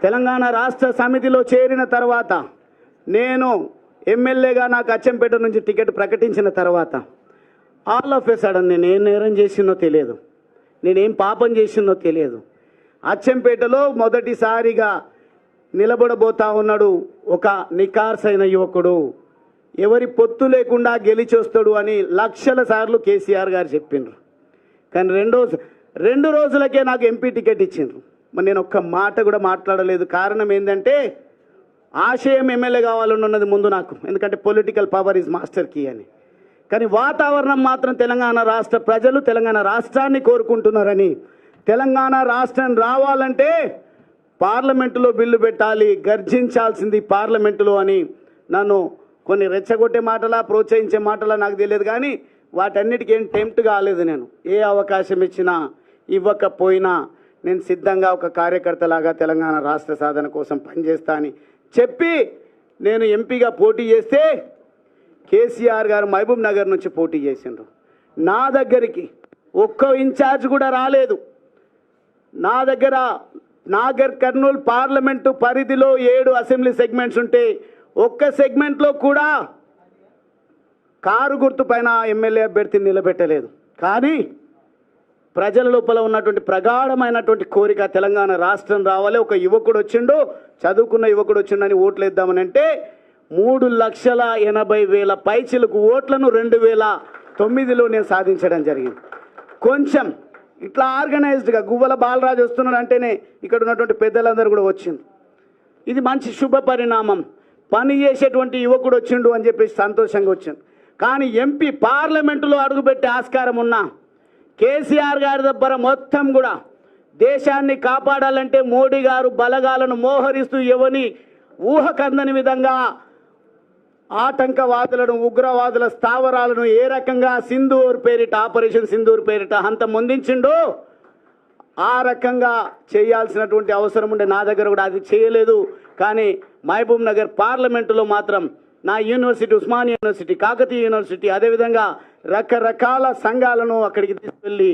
తెలంగాణ రాష్ట్ర సమితిలో చేరిన తర్వాత నేను ఎమ్మెల్యేగా నాకు అచ్చంపేట నుంచి టికెట్ ప్రకటించిన తర్వాత ఆల్ ఆఫ్ ఏ సడన్ నేను ఏం నేరం చేసినో తెలియదు, నేనేం పాపం చేసినో తెలియదు. అచ్చంపేటలో మొదటిసారిగా నిలబడబోతా ఉన్నాడు ఒక నికార్సైన యువకుడు, ఎవరి పొత్తు లేకుండా గెలిచొస్తాడు అని లక్షల సార్లు కేసీఆర్ గారు చెప్పిండ్రు. కానీ రెండు రోజులకే నాకు ఎంపీ టికెట్ ఇచ్చిండ్రు. మరి నేను ఒక్క మాట కూడా మాట్లాడలేదు. కారణం ఏంటంటే ఆశయం ఎమ్మెల్యే కావాలని ఉన్నది ముందు నాకు, ఎందుకంటే political power is master key అని. కానీ వాతావరణం మాత్రం తెలంగాణ రాష్ట్ర ప్రజలు తెలంగాణ రాష్ట్రాన్ని కోరుకుంటున్నారని, తెలంగాణ రాష్ట్రం రావాలంటే పార్లమెంటులో బిల్లు పెట్టాలి, గర్జించాల్సింది పార్లమెంటులో అని నన్ను కొన్ని రెచ్చగొట్టే మాటలా ప్రోత్సహించే మాటలా నాకు తెలియదు. కానీ వాటన్నిటికీ ఏం టెంప్ట్ కాలేదు. నేను ఏ అవకాశం ఇచ్చినా ఇవ్వకపోయినా నేను సిద్ధంగా ఒక కార్యకర్తలాగా తెలంగాణ రాష్ట్ర సాధన కోసం పనిచేస్తా అని చెప్పి నేను ఎంపీగా పోటీ చేస్తే కేసీఆర్ గారు మహబూబ్ నగర్ నుంచి పోటీ చేసిండ్రు. నా దగ్గరికి ఒక్క ఇన్ఛార్జ్ కూడా రాలేదు. నా దగ్గర నాగర్ కర్నూలు పార్లమెంటు పరిధిలో 7 అసెంబ్లీ సెగ్మెంట్స్ ఉంటే ఒక్క సెగ్మెంట్లో కూడా కారు గుర్తు పైన ఎమ్మెల్యే అభ్యర్థిని నిలబెట్టలేదు. కానీ ప్రజల లోపల ఉన్నటువంటి ప్రగాఢమైనటువంటి కోరిక తెలంగాణ రాష్ట్రం రావాలి, ఒక యువకుడు వచ్చిండు, చదువుకున్న యువకుడు వచ్చిండని ఓట్లు వేద్దామని అంటే 3,80,000 పైచిలకు ఓట్లను 2009లో నేను సాధించడం జరిగింది. కొంచెం ఇట్లా ఆర్గనైజ్డ్గా గువ్వల బాలరాజు వస్తున్నాడు అంటేనే ఇక్కడ ఉన్నటువంటి పెద్దలందరూ కూడా వచ్చింది. ఇది మంచి శుభ పరిణామం, పని చేసేటువంటి యువకుడు వచ్చిండు అని చెప్పేసి సంతోషంగా వచ్చింది. కానీ ఎంపీ పార్లమెంటులో అడుగుపెట్టే ఆస్కారం ఉన్నా కేసీఆర్ గారి దగ్గర మొత్తం కూడా దేశాన్ని కాపాడాలంటే మోడీ గారు బలగాలను మోహరిస్తూ ఎవని ఊహకందని విధంగా ఆటంకవాదులను ఉగ్రవాదుల స్థావరాలను ఏ రకంగా సింధూర్ పేరిట ఆపరేషన్ సింధూర్ పేరిట అంత ముందించిండో ఆ రకంగా చేయాల్సినటువంటి అవసరం ఉండే. నా దగ్గర కూడా అది చేయలేదు. కానీ మహబూబ్ నగర్ పార్లమెంటులో మాత్రం నా university, Osmania university, Kakatiya university, అదేవిధంగా రకరకాల సంఘాలను అక్కడికి తీసుకెళ్ళి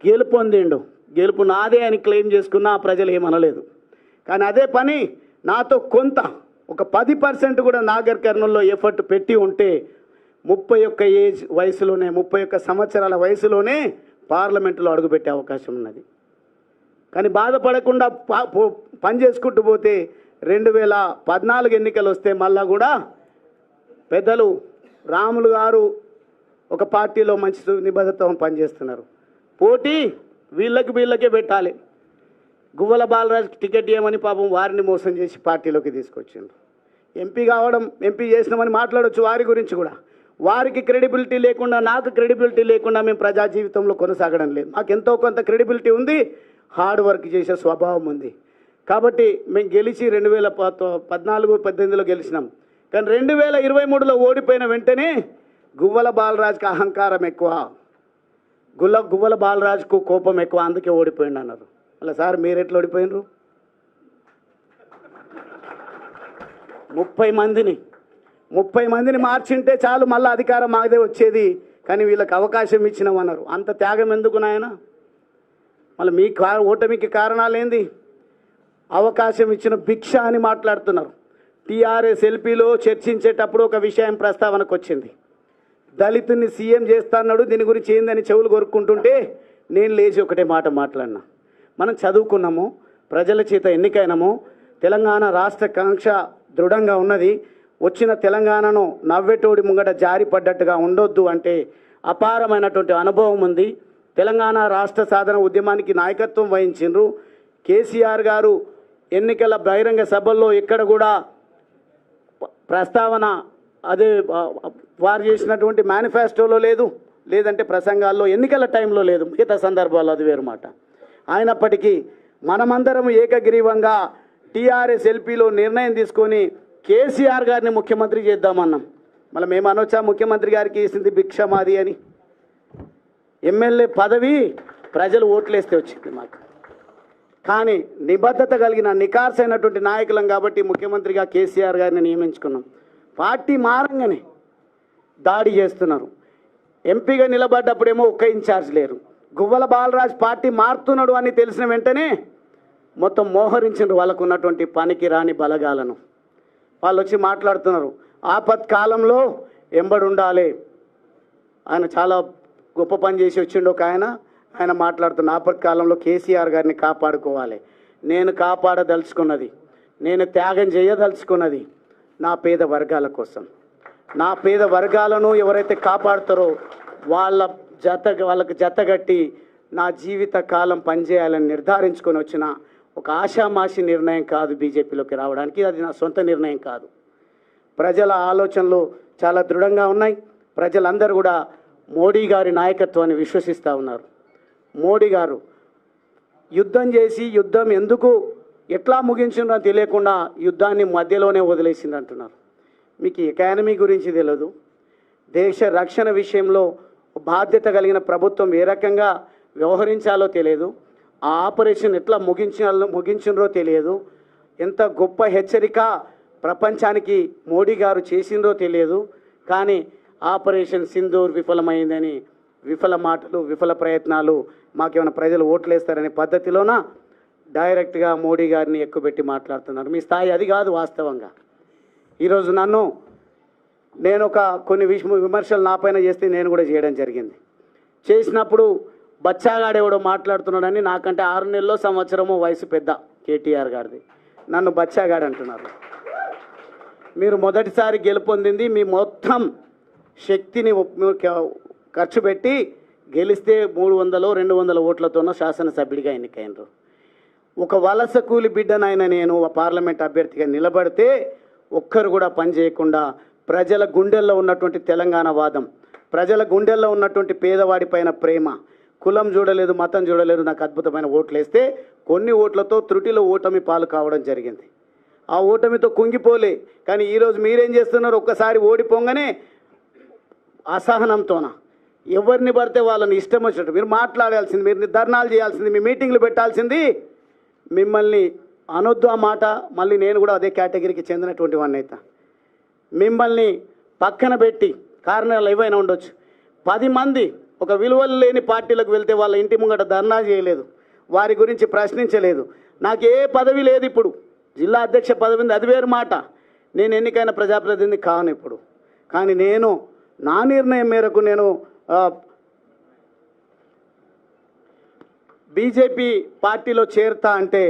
గెలుపొందిండు. గెలుపు నాదే అని క్లెయిమ్ చేసుకున్నా ప్రజలు ఏమనలేదు. కానీ అదే పని నాతో కొంత ఒక 10% కూడా నాగర్ కర్నూల్లో ఎఫర్ట్ పెట్టి ఉంటే 31 సంవత్సరాల వయసులోనే పార్లమెంటులో అడుగుపెట్టే అవకాశం ఉన్నది. కానీ బాధపడకుండా పని చేసుకుంటూ పోతే 2014 ఎన్నికలు వస్తే మళ్ళా కూడా పెద్దలు రాములు గారు ఒక పార్టీలో మంచి నిబద్ధతతో పనిచేస్తున్నారు. పోటీ వీళ్ళకే పెట్టాలి. గువ్వల బాలరాజు టికెట్ ఇవ్వమని పాపం వారిని మోసం చేసి పార్టీలోకి తీసుకొచ్చిండ్రు. ఎంపీ చేసినామని మాట్లాడవచ్చు వారి గురించి కూడా. వారికి క్రెడిబిలిటీ లేకుండా, నాకు క్రెడిబిలిటీ లేకుండా మేము ప్రజా జీవితంలో కొనసాగడం లేదు. మాకు ఎంతో కొంత క్రెడిబిలిటీ ఉంది, హార్డ్ వర్క్ చేసే స్వభావం ఉంది. కాబట్టి మేము గెలిచి 2014-18లో గెలిచినాం. కానీ 2023లో ఓడిపోయిన వెంటనే గువ్వల బాలరాజుకి అహంకారం ఎక్కువ, గువ్వల బాలరాజుకు కోపం ఎక్కువ, అందుకే ఓడిపోయింది అన్నారు. అలా సార్ మీరు ఎట్లా ఓడిపోయినరు? 30 మందిని మార్చింటే చాలు మళ్ళీ అధికారం మాదే వచ్చేది. కానీ వీళ్ళకి అవకాశం ఇచ్చినామన్నారు. అంత త్యాగం ఎందుకు నాయన? మళ్ళీ మీ ఓటమికి కారణాలు ఏంది? అవకాశం ఇచ్చిన భిక్ష అని మాట్లాడుతున్నారు. టీఆర్ఎస్ ఎల్పీలో చర్చించేటప్పుడు ఒక విషయం ప్రస్తావనకు వచ్చింది. దళితుని సీఎం చేస్తాన్నాడు, దీని గురించి ఏందని చెవులు కొరుక్కుంటుంటే నేను లేచి ఒకటే మాట మాట్లాడినా. మనం చదువుకున్నాము, ప్రజల చేత ఎన్నికైనాము, తెలంగాణ రాష్ట్ర కాంక్ష దృఢంగా ఉన్నది. వచ్చిన తెలంగాణను నవ్వెటోడి ముంగట జారిపడ్డట్టుగా ఉండొద్దు అంటే అపారమైనటువంటి అనుభవం ఉంది. తెలంగాణ రాష్ట్ర సాధన ఉద్యమానికి నాయకత్వం వహించిండ్రు. కేసీఆర్ గారు ఎన్నికల బహిరంగ సభల్లో ఎక్కడ కూడా ప్రస్తావన అదే వారు చేసినటువంటి మేనిఫెస్టోలో లేదు, లేదంటే ప్రసంగాల్లో ఎన్నికల టైంలో లేదు, మిగతా సందర్భాల్లో అది వేరు మాట. అయినప్పటికీ మనమందరం ఏకగ్రీవంగా టీఆర్ఎస్ ఎల్పీలో నిర్ణయం తీసుకొని కేసీఆర్ గారిని ముఖ్యమంత్రి చేద్దామన్నాం. మళ్ళీ మేము అనొచ్చా ముఖ్యమంత్రి గారికి ఇస్తుంది భిక్ష మాది అని? ఎమ్మెల్యే పదవి ప్రజలు ఓట్లేస్తే వచ్చింది మాకు. కానీ నిబద్ధత కలిగిన నికార్సైనటువంటి నాయకులం కాబట్టి ముఖ్యమంత్రిగా కేసీఆర్ గారిని నియమించుకున్నాం. పార్టీ మారంగానే దాడి చేస్తున్నారు. ఎంపీగా నిలబడ్డప్పుడేమో ఒక్క ఇన్ఛార్జ్ లేరు. గువ్వల బాలరాజ్ పార్టీ మారుతున్నాడు అని తెలిసిన వెంటనే మొత్తం మోహరించారు వాళ్ళకు ఉన్నటువంటి పనికి రాని బలగాలను. వాళ్ళు వచ్చి మాట్లాడుతున్నారు, ఆపత్కాలంలో ఎంబడి ఉండాలి. ఆయన చాలా గొప్ప పని చేసి వచ్చిండు ఒక ఆయన మాట్లాడుతున్న ఆపత్కాలంలో కేసీఆర్ గారిని కాపాడుకోవాలి. నేను కాపాడదలుచుకున్నది, నేను త్యాగం చేయదలుచుకున్నది నా పేద వర్గాల కోసం. నా పేద వర్గాలను ఎవరైతే కాపాడుతారో వాళ్ళకు జతగట్టి నా జీవిత కాలం పనిచేయాలని నిర్ధారించుకొని వచ్చిన ఒక ఆషామాషి నిర్ణయం కాదు బీజేపీలోకి రావడానికి. అది నా సొంత నిర్ణయం కాదు. ప్రజల ఆలోచనలు చాలా దృఢంగా ఉన్నాయి. ప్రజలందరూ కూడా మోడీ గారి నాయకత్వాన్ని విశ్వసిస్తూ ఉన్నారు. మోడీ గారు యుద్ధం చేసి యుద్ధం ఎందుకు ఎట్లా ముగించిందో తెలియకుండా యుద్ధాన్ని మధ్యలోనే వదిలేసింది అంటున్నారు. మీకు ఎకానమీ గురించి తెలియదు, దేశ రక్షణ విషయంలో బాధ్యత కలిగిన ప్రభుత్వం ఏ రకంగా వ్యవహరించాలో తెలియదు, ఆ ఆపరేషన్ ఎట్లా ముగించినరో తెలియదు, ఎంత గొప్ప హెచ్చరిక ప్రపంచానికి మోడీ గారు చేసిందో తెలియదు. కానీ ఆపరేషన్ సింధూర్ విఫలమైందని విఫల మాటలు, విఫల ప్రయత్నాలు, మాకేమైనా ప్రజలు ఓట్లేస్తారనే పద్ధతిలోన డైరెక్ట్గా మోడీ గారిని ఎక్కుపెట్టి మాట్లాడుతున్నారు. మీ స్థాయి అది కాదు. వాస్తవంగా ఈరోజు నేను కొన్ని విమర్శలు నా పైన చేస్తే నేను కూడా చేయడం జరిగింది. చేసినప్పుడు బచ్చాగాడెవడో మాట్లాడుతున్నాడని, నాకంటే 6 నెలల్లో సంవత్సరమో వయసు పెద్ద కేటీఆర్ గారిది, నన్ను బచ్చాగాడు అంటున్నారు. మీరు మొదటిసారి గెలుపొందింది మీ మొత్తం శక్తిని ఖర్చు పెట్టి గెలిస్తే 300-200 ఓట్లతోనో శాసనసభ్యుడిగా ఎన్నికైనరు. ఒక వలస కూలి బిడ్డనైనా నేను పార్లమెంట్ అభ్యర్థిగా నిలబడితే ఒక్కరు కూడా పని చేయకుండా ప్రజల గుండెల్లో ఉన్నటువంటి తెలంగాణ వాదం, ప్రజల గుండెల్లో ఉన్నటువంటి పేదవాడి పైన ప్రేమ, కులం చూడలేదు, మతం చూడలేదు, నాకు అద్భుతమైన ఓట్లు వేస్తే కొన్ని ఓట్లతో త్రుటిలో ఓటమి పాలు కావడం జరిగింది. ఆ ఓటమితో కుంగిపోలే. కానీ ఈరోజు మీరేం చేస్తున్నారు? ఒక్కసారి ఓడిపోగానే అసహనంతోన ఎవరిని పడితే వాళ్ళని ఇష్టం వచ్చినట్టు మీరు మాట్లాడాల్సింది, మీరు ధర్నాలు చేయాల్సింది, మీ మీటింగ్లు పెట్టాల్సింది. మిమ్మల్ని అనొద్దు ఆ మాట. మళ్ళీ నేను కూడా అదే కేటగిరీకి చెందినటువంటి వాడిని అయితే మిమ్మల్ని పక్కన పెట్టి కారణాలు ఏవైనా ఉండొచ్చు. 10 మంది ఒక విలువలు లేని పార్టీలకు వెళ్తే వాళ్ళ ఇంటి ముంగట ధర్నా చేయలేదు, వారి గురించి ప్రశ్నించలేదు. నాకు ఏ పదవి లేదు. ఇప్పుడు జిల్లా అధ్యక్ష పదవి ఉంది, అది వేరు మాట. నేను ఎన్నికైన ప్రజాప్రతినిధి కాను ఇప్పుడు. కానీ నేను నా నిర్ణయం మేరకు నేను బీజేపీ పార్టీలో చేరుతా అంటే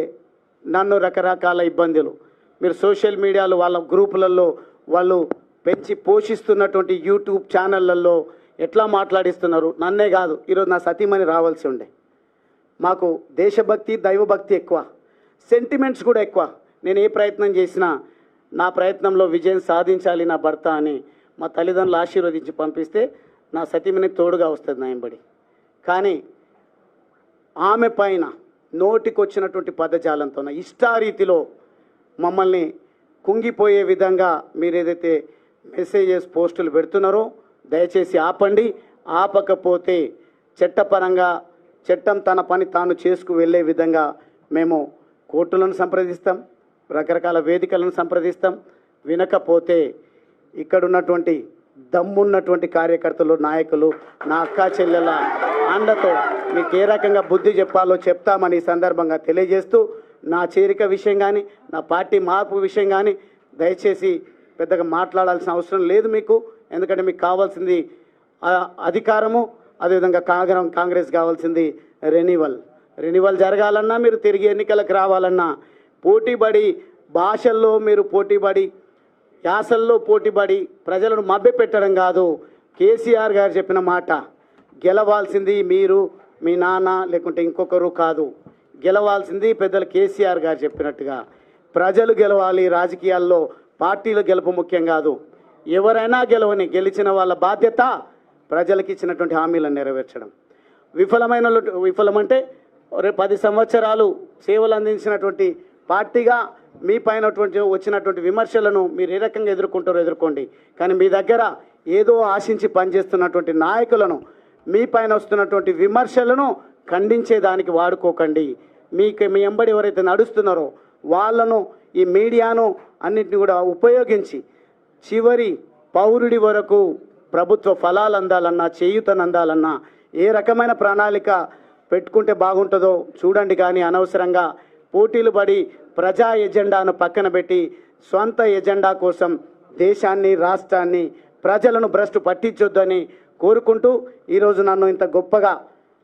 నన్ను రకరకాల ఇబ్బందులు, మీరు సోషల్ మీడియాలో వాళ్ళ గ్రూపులలో వాళ్ళు పెంచి పోషిస్తున్నటువంటి యూట్యూబ్ ఛానళ్ళల్లో ఎట్లా మాట్లాడిస్తున్నారు. నన్నే కాదు, ఈరోజు నా సతీమణి రావాల్సి ఉండే. మాకు దేశభక్తి, దైవభక్తి ఎక్కువ, సెంటిమెంట్స్ కూడా ఎక్కువ. నేను ఏ ప్రయత్నం చేసినా నా ప్రయత్నంలో విజయం సాధించాలి నా భర్త అని మా తల్లిదండ్రులు ఆశీర్వదించి పంపిస్తే నా సతీమణి తోడుగా వస్తుంది నా వెంబడి. కానీ ఆమె పైన నోటికొచ్చినటువంటి పదజాలంతో ఇష్టారీతిలో మమ్మల్ని కుంగిపోయే విధంగా మీరు ఏదైతే మెసేజెస్ పోస్టులు పెడుతున్నారో దయచేసి ఆపండి. ఆపకపోతే చట్టపరంగా చట్టం తన పని తాను చేసుకు వెళ్ళే విధంగా మేము కోర్టులను సంప్రదిస్తాం, రకరకాల వేదికలను సంప్రదిస్తాం. వినకపోతే ఇక్కడున్నటువంటి దమ్మున్నటువంటి కార్యకర్తలు, నాయకులు, నా అక్క చెల్లెల అండతో మీకు ఏ రకంగా బుద్ధి చెప్పాలో చెప్తామని ఈ సందర్భంగా తెలియజేస్తూ, నా చేరిక విషయం కానీ నా పార్టీ మార్పు విషయం కానీ దయచేసి పెద్దగా మాట్లాడాల్సిన అవసరం లేదు మీకు. ఎందుకంటే మీకు కావాల్సింది అధికారము, అదేవిధంగా కాంగ్రెస్ కావాల్సింది రెన్యువల్ జరగాలన్నా, మీరు తిరిగి ఎన్నికలకు రావాలన్నా పోటీపడి భాషల్లో మీరు పోటీపడి యాసల్లో పోటీపడి ప్రజలను మభ్యపెట్టడం కాదు. కేసీఆర్ గారు చెప్పిన మాట, గెలవాల్సింది మీరు, మీ నాన్న, లేకుంటే ఇంకొకరు కాదు. గెలవాల్సింది పెద్దలు కేసీఆర్ గారు చెప్పినట్టుగా ప్రజలు గెలవాలి. రాజకీయాల్లో పార్టీల గెలుపు ముఖ్యం కాదు. ఎవరైనా గెలిచిన వాళ్ళ బాధ్యత ప్రజలకు ఇచ్చినటువంటి హామీలను నెరవేర్చడం. విఫలమంటే 10 సంవత్సరాలు సేవలు అందించినటువంటి పార్టీగా మీ పైన వచ్చినటువంటి విమర్శలను మీరు ఏ రకంగా ఎదుర్కొంటారో ఎదుర్కోండి. కానీ మీ దగ్గర ఏదో ఆశించి పనిచేస్తున్నటువంటి నాయకులను, మీ పైన వస్తున్నటువంటి విమర్శలను ఖండించేదానికి వాడుకోకండి. మీ ఎంబడి ఎవరైతే నడుస్తున్నారో వాళ్ళను, ఈ మీడియాను అన్నింటినీ కూడా ఉపయోగించి చివరి పౌరుడి వరకు ప్రభుత్వ ఫలాలు అందాలన్నా, చేయూతను అందాలన్నా ఏ రకమైన ప్రణాళిక పెట్టుకుంటే బాగుంటుందో చూడండి. కానీ అనవసరంగా పోటీలు పడి ప్రజా ఎజెండాను పక్కన పెట్టి స్వంత ఎజెండా కోసం దేశాన్ని, రాష్ట్రాన్ని, ప్రజలను భ్రష్టు పట్టించొద్దని కోరుకుంటూ ఈరోజు నన్ను ఇంత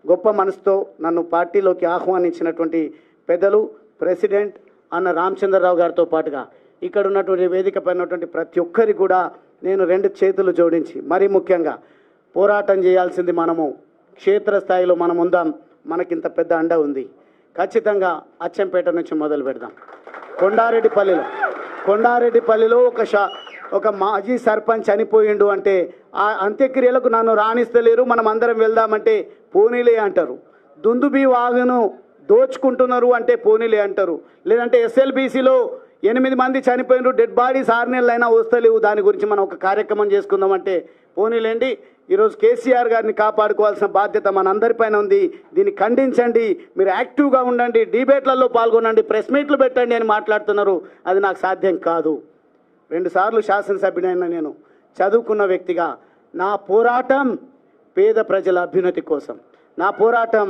గొప్ప మనసుతో నన్ను పార్టీలోకి ఆహ్వానించినటువంటి పెద్దలు ప్రెసిడెంట్ అన్న రామచంద్రరావు గారితో పాటుగా ఇక్కడ ఉన్నటువంటి వేదిక పైన ఉన్నటువంటి ప్రతి ఒక్కరికి కూడా నేను 2 చేతులు జోడించి మరీ ముఖ్యంగా పోరాటం చేయాల్సింది మనము క్షేత్రస్థాయిలో మనం ఉందాం. మనకింత పెద్ద అండ ఉంది. ఖచ్చితంగా అచ్చంపేట నుంచి మొదలు పెడదాం. కొండారెడ్డిపల్లిలో ఒక మాజీ సర్పంచ్ చనిపోయిండు అంటే ఆ అంత్యక్రియలకు నన్ను రాణిస్తలేరు, మనం అందరం వెళ్దామంటే పోనీలే అంటారు. దుందుబి వాగును దోచుకుంటున్నారు అంటే పోనీలే అంటారు. లేదంటే ఎస్ఎల్బీసీలో 8 మంది చనిపోయినారు, డెడ్ బాడీస్ 6 నెలలైనా వస్తలేవు, దాని గురించి మనం ఒక కార్యక్రమం చేసుకుందామంటే పోనీలేండి. ఈరోజు కేసీఆర్ గారిని కాపాడుకోవాల్సిన బాధ్యత మనందరిపైన ఉంది. దీన్ని ఖండించండి, మీరు యాక్టివ్గా ఉండండి, డిబేట్లలో పాల్గొనండి, ప్రెస్ మీట్లు పెట్టండి అని మాట్లాడుతున్నారు. అది నాకు సాధ్యం కాదు. 2 సార్లు శాసనసభ్యుడైన నేను చదువుకున్న వ్యక్తిగా నా పోరాటం పేద ప్రజల అభ్యున్నతి కోసం, నా పోరాటం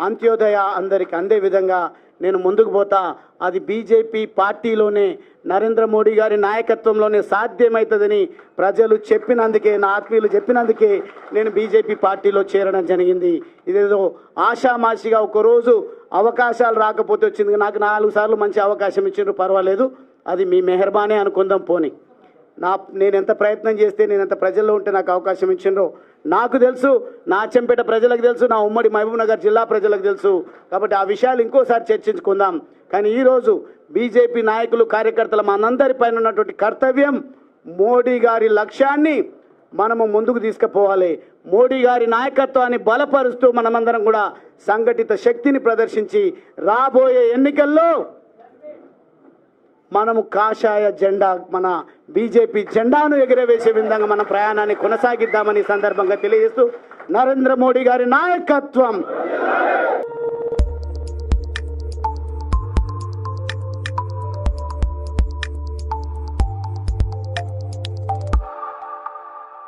అంత్యోదయ అందరికి అందే విధంగా నేను ముందుకు పోతా. అది బీజేపీ పార్టీలోనే నరేంద్ర మోడీ గారి నాయకత్వంలోనే సాధ్యమవుతుందని ప్రజలు చెప్పినందుకే, నా ఆత్మీయులు చెప్పినందుకే నేను బీజేపీ పార్టీలో చేరడం జరిగింది. ఇదేదో ఆషామాషిగా ఒకరోజు అవకాశాలు రాకపోతే వచ్చింది. నాకు 4 సార్లు మంచి అవకాశం ఇచ్చిండ్రు, పర్వాలేదు, అది మీ మెహర్బానే అనుకుందాం. పోని నేను ఎంత ప్రయత్నం చేస్తే, నేను ఎంత ప్రజల్లో ఉంటే నాకు అవకాశం ఇచ్చిండ్రో నాకు తెలుసు, నా అచ్చంపేట ప్రజలకు తెలుసు, నా ఉమ్మడి మహబూబ్ నగర్ జిల్లా ప్రజలకు తెలుసు. కాబట్టి ఆ విషయాలు ఇంకోసారి చర్చించుకుందాం. కానీ ఈరోజు బీజేపీ నాయకులు, కార్యకర్తలు మనందరిపైన ఉన్నటువంటి కర్తవ్యం మోడీ గారి లక్ష్యాన్ని మనము ముందుకు తీసుకుపోవాలి. మోడీ గారి నాయకత్వాన్ని బలపరుస్తూ మనమందరం కూడా సంఘటిత శక్తిని ప్రదర్శించి రాబోయే ఎన్నికల్లో మనము కాషాయ జెండా, మన బీజేపీ జెండాను ఎగురవేసే విధంగా మన ప్రయాణాన్ని కొనసాగిద్దామని సందర్భంగా తెలియజేస్తూ, నరేంద్ర మోడీ గారి నాయకత్వం